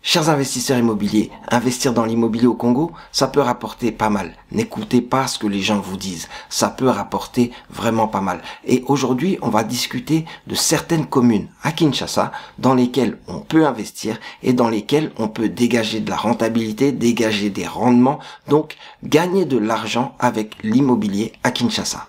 Chers investisseurs immobiliers, investir dans l'immobilier au Congo, ça peut rapporter pas mal. N'écoutez pas ce que les gens vous disent. Ça peut rapporter vraiment pas mal. Et aujourd'hui, on va discuter de certaines communes à Kinshasa dans lesquelles on peut investir et dans lesquelles on peut dégager de la rentabilité, dégager des rendements, donc gagner de l'argent avec l'immobilier à Kinshasa.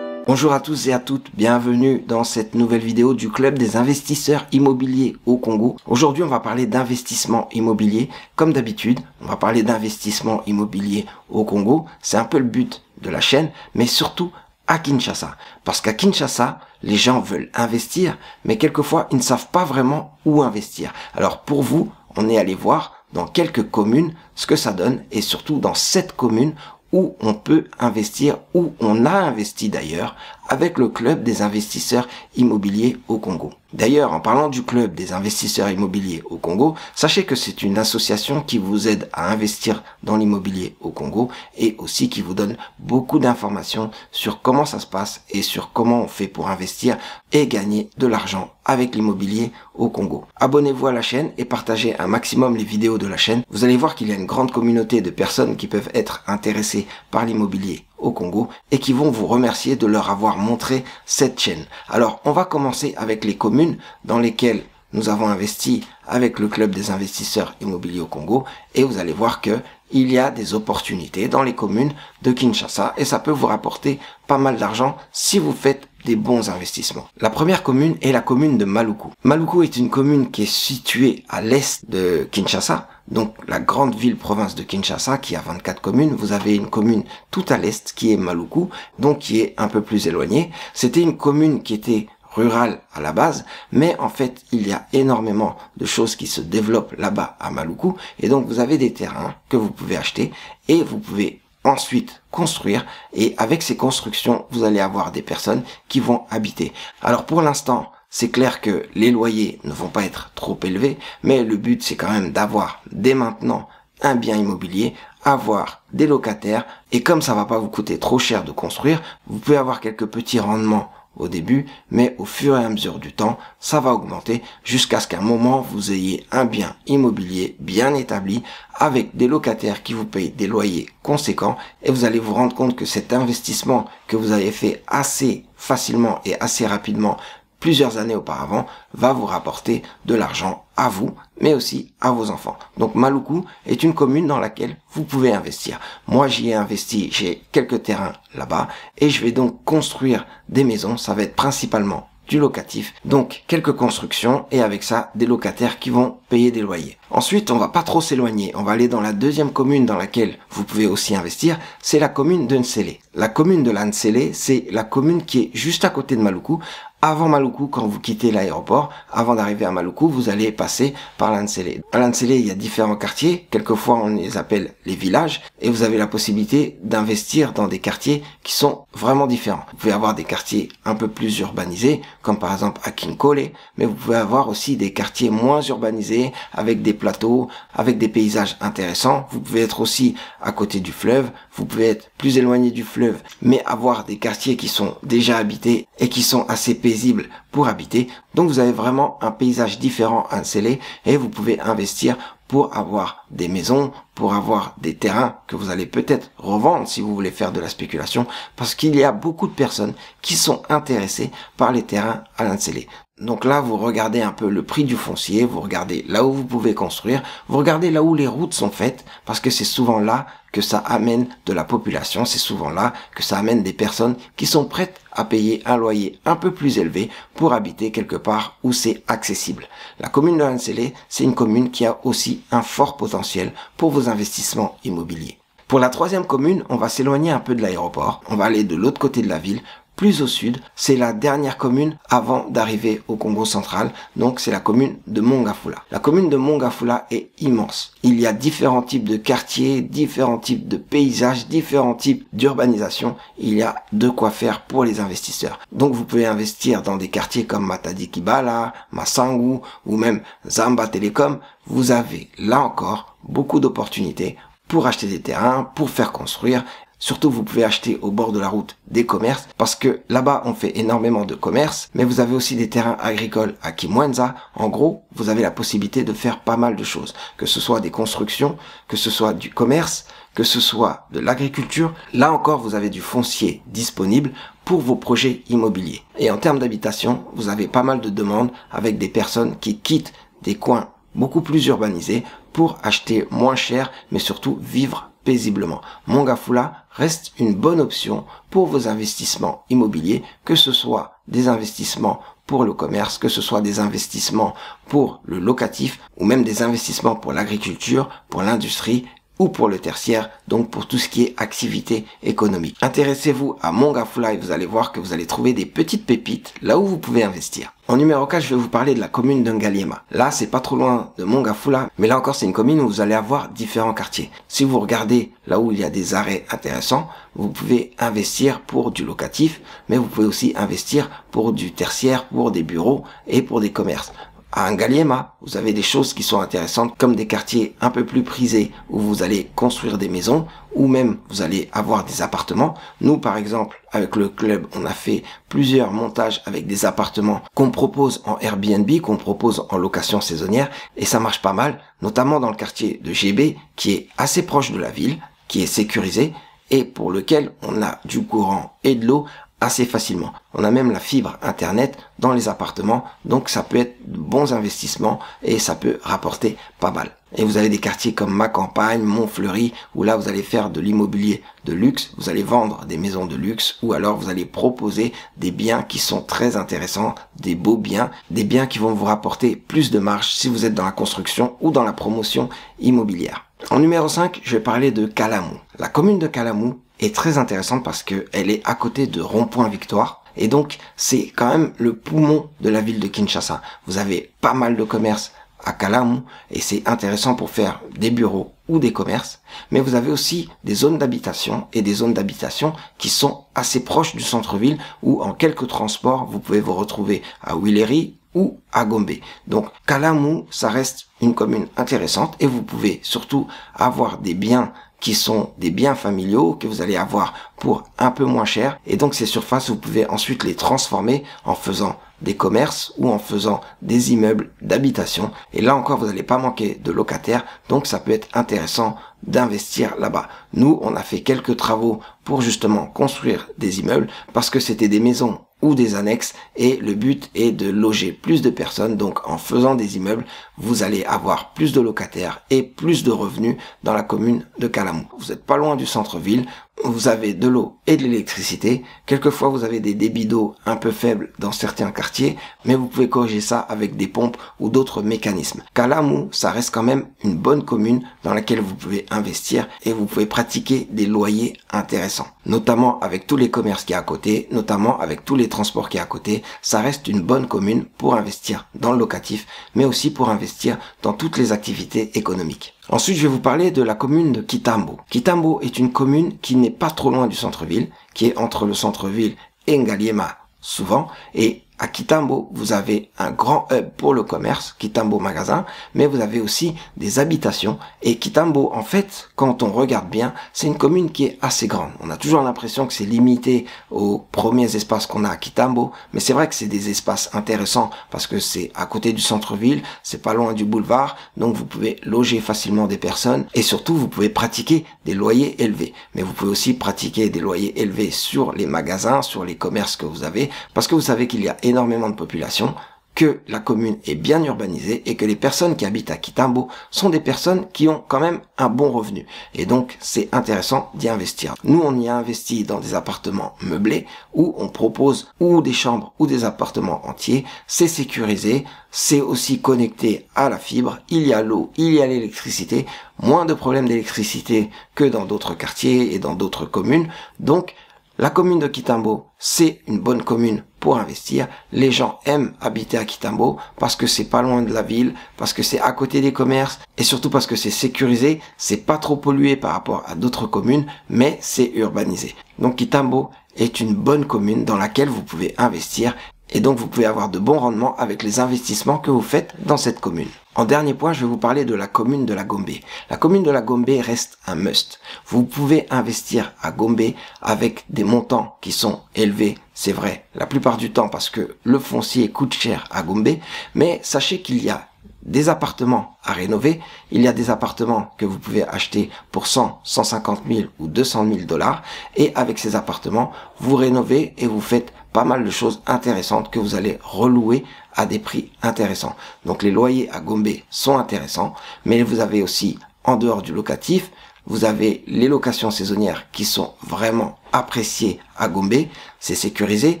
Bonjour à tous et à toutes, bienvenue dans cette nouvelle vidéo du Club des investisseurs immobiliers au Congo. Aujourd'hui, on va parler d'investissement immobilier. Comme d'habitude, on va parler d'investissement immobilier au Congo. C'est un peu le but de la chaîne, mais surtout à Kinshasa. Parce qu'à Kinshasa, les gens veulent investir, mais quelquefois, ils ne savent pas vraiment où investir. Alors pour vous, on est allé voir dans quelques communes ce que ça donne et surtout dans 7 communes où on peut investir, où on a investi d'ailleurs, avec le Club des investisseurs immobiliers au Congo. D'ailleurs, en parlant du Club des investisseurs immobiliers au Congo, sachez que c'est une association qui vous aide à investir dans l'immobilier au Congo et aussi qui vous donne beaucoup d'informations sur comment ça se passe et sur comment on fait pour investir et gagner de l'argent avec l'immobilier au Congo. Abonnez-vous à la chaîne et partagez un maximum les vidéos de la chaîne. Vous allez voir qu'il y a une grande communauté de personnes qui peuvent être intéressées par l'immobilier au Congo et qui vont vous remercier de leur avoir montré cette chaîne. Alors, on va commencer avec les communes dans lesquelles nous avons investi avec le Club des investisseurs immobiliers au Congo et vous allez voir que il y a des opportunités dans les communes de Kinshasa et ça peut vous rapporter pas mal d'argent si vous faites des bons investissements. La première commune est la commune de Maluku. Maluku est une commune qui est située à l'est de Kinshasa, donc la grande ville-province de Kinshasa qui a 24 communes. Vous avez une commune tout à l'est qui est Maluku, donc qui est un peu plus éloignée. C'était une commune qui était rurale à la base, mais en fait, il y a énormément de choses qui se développent là-bas à Maluku, et donc vous avez des terrains que vous pouvez acheter, et vous pouvez ensuite construire, et avec ces constructions, vous allez avoir des personnes qui vont habiter. Alors pour l'instant, c'est clair que les loyers ne vont pas être trop élevés, mais le but c'est quand même d'avoir dès maintenant un bien immobilier, avoir des locataires, et comme ça va pas vous coûter trop cher de construire, vous pouvez avoir quelques petits rendements au début, mais au fur et à mesure du temps, ça va augmenter jusqu'à ce qu'à un moment, vous ayez un bien immobilier bien établi avec des locataires qui vous payent des loyers conséquents et vous allez vous rendre compte que cet investissement que vous avez fait assez facilement et assez rapidement plusieurs années auparavant va vous rapporter de l'argent à vous, mais aussi à vos enfants. Donc Maluku est une commune dans laquelle vous pouvez investir. Moi, j'y ai investi, j'ai quelques terrains là-bas et je vais donc construire des maisons. Ça va être principalement du locatif, donc quelques constructions et avec ça des locataires qui vont payer des loyers. Ensuite, on va pas trop s'éloigner, on va aller dans la deuxième commune dans laquelle vous pouvez aussi investir, c'est la commune de Nsele. La commune de la Nsele, c'est la commune qui est juste à côté de Maluku. Avant Maluku, quand vous quittez l'aéroport, avant d'arriver à Maluku, vous allez passer par l'Ansele. À l'Ansele, il y a différents quartiers. Quelquefois, on les appelle les villages. Et vous avez la possibilité d'investir dans des quartiers qui sont vraiment différents. Vous pouvez avoir des quartiers un peu plus urbanisés, comme par exemple à Kinkole. Mais vous pouvez avoir aussi des quartiers moins urbanisés, avec des plateaux, avec des paysages intéressants. Vous pouvez être aussi à côté du fleuve. Vous pouvez être plus éloigné du fleuve, mais avoir des quartiers qui sont déjà habités et qui sont assez paisibles pour habiter. Donc vous avez vraiment un paysage différent à Nsele et vous pouvez investir pour avoir des maisons, pour avoir des terrains que vous allez peut-être revendre si vous voulez faire de la spéculation, parce qu'il y a beaucoup de personnes qui sont intéressées par les terrains à Nsele. Donc là, vous regardez un peu le prix du foncier, vous regardez là où vous pouvez construire, vous regardez là où les routes sont faites, parce que c'est souvent là que ça amène de la population, c'est souvent là que ça amène des personnes qui sont prêtes à payer un loyer un peu plus élevé pour habiter quelque part où c'est accessible. La commune de Nsele, c'est une commune qui a aussi un fort potentiel pour vos investissements immobiliers. Pour la troisième commune, on va s'éloigner un peu de l'aéroport, on va aller de l'autre côté de la ville, plus au sud, c'est la dernière commune avant d'arriver au Congo central, donc c'est la commune de Mongafula. La commune de Mongafula est immense. Il y a différents types de quartiers, différents types de paysages, différents types d'urbanisation. Il y a de quoi faire pour les investisseurs. Donc vous pouvez investir dans des quartiers comme Matadi Kibala, Masangu ou même Zamba Telecom. Vous avez là encore beaucoup d'opportunités pour acheter des terrains, pour faire construire. Surtout, vous pouvez acheter au bord de la route des commerces parce que là-bas, on fait énormément de commerce, mais vous avez aussi des terrains agricoles à Kimwenza. En gros, vous avez la possibilité de faire pas mal de choses, que ce soit des constructions, que ce soit du commerce, que ce soit de l'agriculture. Là encore, vous avez du foncier disponible pour vos projets immobiliers. Et en termes d'habitation, vous avez pas mal de demandes avec des personnes qui quittent des coins beaucoup plus urbanisés pour acheter moins cher, mais surtout vivre paisiblement. Mongafula reste une bonne option pour vos investissements immobiliers, que ce soit des investissements pour le commerce, que ce soit des investissements pour le locatif ou même des investissements pour l'agriculture, pour l'industrie ou pour le tertiaire, donc pour tout ce qui est activité économique. Intéressez-vous à Mongafula et vous allez voir que vous allez trouver des petites pépites là où vous pouvez investir. En numéro 4, je vais vous parler de la commune de Ngaliema. Là, c'est pas trop loin de Mongafula, mais là encore, c'est une commune où vous allez avoir différents quartiers. Si vous regardez là où il y a des arrêts intéressants, vous pouvez investir pour du locatif, mais vous pouvez aussi investir pour du tertiaire, pour des bureaux et pour des commerces. À Ngaliema, vous avez des choses qui sont intéressantes comme des quartiers un peu plus prisés où vous allez construire des maisons ou même vous allez avoir des appartements. Nous, par exemple, avec le club, on a fait plusieurs montages avec des appartements qu'on propose en Airbnb, qu'on propose en location saisonnière et ça marche pas mal, notamment dans le quartier de GB qui est assez proche de la ville, qui est sécurisé et pour lequel on a du courant et de l'eau assez facilement. On a même la fibre internet dans les appartements, donc ça peut être de bons investissements et ça peut rapporter pas mal. Et vous avez des quartiers comme Ma Campagne, Montfleury, où là vous allez faire de l'immobilier de luxe, vous allez vendre des maisons de luxe, ou alors vous allez proposer des biens qui sont très intéressants, des beaux biens, des biens qui vont vous rapporter plus de marge si vous êtes dans la construction ou dans la promotion immobilière. En numéro 5, je vais parler de Kalamu. La commune de Kalamu est très intéressante parce que elle est à côté de Rond-Point Victoire et donc c'est quand même le poumon de la ville de Kinshasa. Vous avez pas mal de commerces à Kalamu et c'est intéressant pour faire des bureaux ou des commerces, mais vous avez aussi des zones d'habitation et des zones d'habitation qui sont assez proches du centre-ville où en quelques transports vous pouvez vous retrouver à Willery ou à Gombe. Donc Kalamu, ça reste une commune intéressante et vous pouvez surtout avoir des biens qui sont des biens familiaux que vous allez avoir pour un peu moins cher. Et donc ces surfaces, vous pouvez ensuite les transformer en faisant des commerces ou en faisant des immeubles d'habitation. Et là encore, vous n'allez pas manquer de locataires. Donc ça peut être intéressant d'investir là-bas. Nous, on a fait quelques travaux pour justement construire des immeubles parce que c'était des maisons ou des annexes et le but est de loger plus de personnes. Donc en faisant des immeubles, vous allez avoir plus de locataires et plus de revenus dans la commune de Kalamu. Vous n'êtes pas loin du centre-ville, vous avez de l'eau et de l'électricité. Quelquefois vous avez des débits d'eau un peu faibles dans certains quartiers, mais vous pouvez corriger ça avec des pompes ou d'autres mécanismes. Kalamu, ça reste quand même une bonne commune dans laquelle vous pouvez investir et vous pouvez pratiquer des loyers intéressants. Notamment avec tous les commerces qui y a à côté, notamment avec tous les transports qui y a à côté, ça reste une bonne commune pour investir dans le locatif, mais aussi pour investir dans toutes les activités économiques. Ensuite, je vais vous parler de la commune de Kitambo. Kitambo est une commune qui n'est pas trop loin du centre-ville, qui est entre le centre-ville et Ngaliema souvent, et à Kitambo, vous avez un grand hub pour le commerce, Kitambo Magasin, mais vous avez aussi des habitations. Et Kitambo, en fait, quand on regarde bien, c'est une commune qui est assez grande. On a toujours l'impression que c'est limité aux premiers espaces qu'on a à Kitambo, mais c'est vrai que c'est des espaces intéressants parce que c'est à côté du centre-ville, c'est pas loin du boulevard, donc vous pouvez loger facilement des personnes et surtout vous pouvez pratiquer des loyers élevés. Mais vous pouvez aussi pratiquer des loyers élevés sur les magasins, sur les commerces que vous avez, parce que vous savez qu'il y a énormément de population, que la commune est bien urbanisée et que les personnes qui habitent à Kitambo sont des personnes qui ont quand même un bon revenu. Et donc, c'est intéressant d'y investir. Nous, on y a investi dans des appartements meublés où on propose ou des chambres ou des appartements entiers. C'est sécurisé, c'est aussi connecté à la fibre, il y a l'eau, il y a l'électricité, moins de problèmes d'électricité que dans d'autres quartiers et dans d'autres communes. Donc, la commune de Kitambo, c'est une bonne commune pour investir. Les gens aiment habiter à Kitambo parce que c'est pas loin de la ville, parce que c'est à côté des commerces et surtout parce que c'est sécurisé, c'est pas trop pollué par rapport à d'autres communes, mais c'est urbanisé. Donc Kitambo est une bonne commune dans laquelle vous pouvez investir et donc vous pouvez avoir de bons rendements avec les investissements que vous faites dans cette commune. En dernier point, je vais vous parler de la commune de la Gombe. La commune de la Gombe reste un must. Vous pouvez investir à Gombe avec des montants qui sont élevés, c'est vrai, la plupart du temps parce que le foncier coûte cher à Gombe, mais sachez qu'il y a des appartements à rénover, il y a des appartements que vous pouvez acheter pour 100, 150 000 ou 200 000 dollars et avec ces appartements, vous rénovez et vous faites pas mal de choses intéressantes que vous allez relouer à des prix intéressants. Donc les loyers à Gombe sont intéressants, mais vous avez aussi, en dehors du locatif, vous avez les locations saisonnières qui sont vraiment appréciées à Gombe. C'est sécurisé,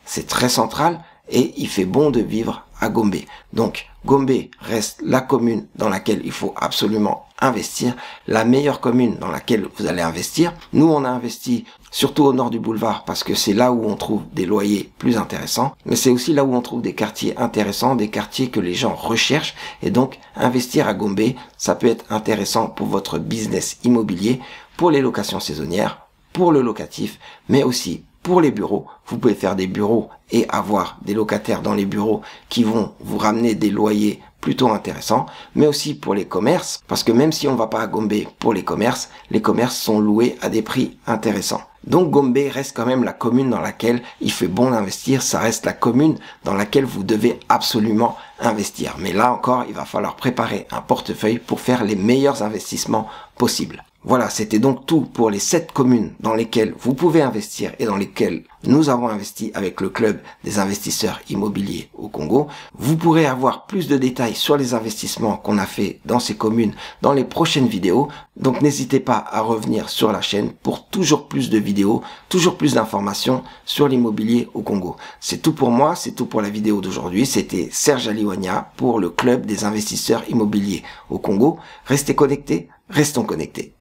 c'est très central et il fait bon de vivre à Gombe. Donc Gombe reste la commune dans laquelle il faut absolument investir, la meilleure commune dans laquelle vous allez investir. Nous, on a investi surtout au nord du boulevard parce que c'est là où on trouve des loyers plus intéressants, mais c'est aussi là où on trouve des quartiers intéressants, des quartiers que les gens recherchent, et donc investir à Gombe, ça peut être intéressant pour votre business immobilier, pour les locations saisonnières, pour le locatif, mais aussi pour les bureaux. Vous pouvez faire des bureaux et avoir des locataires dans les bureaux qui vont vous ramener des loyers plutôt intéressants, mais aussi pour les commerces, parce que même si on va pas à Gombe pour les commerces sont loués à des prix intéressants. Donc Gombe reste quand même la commune dans laquelle il fait bon d'investir, ça reste la commune dans laquelle vous devez absolument investir. Mais là encore, il va falloir préparer un portefeuille pour faire les meilleurs investissements possibles. Voilà, c'était donc tout pour les 7 communes dans lesquelles vous pouvez investir et dans lesquelles nous avons investi avec le club des investisseurs immobiliers au Congo. Vous pourrez avoir plus de détails sur les investissements qu'on a fait dans ces communes dans les prochaines vidéos. Donc n'hésitez pas à revenir sur la chaîne pour toujours plus de vidéos, toujours plus d'informations sur l'immobilier au Congo. C'est tout pour moi, c'est tout pour la vidéo d'aujourd'hui. C'était Serge Aliwania pour le club des investisseurs immobiliers au Congo. Restez connectés, restons connectés.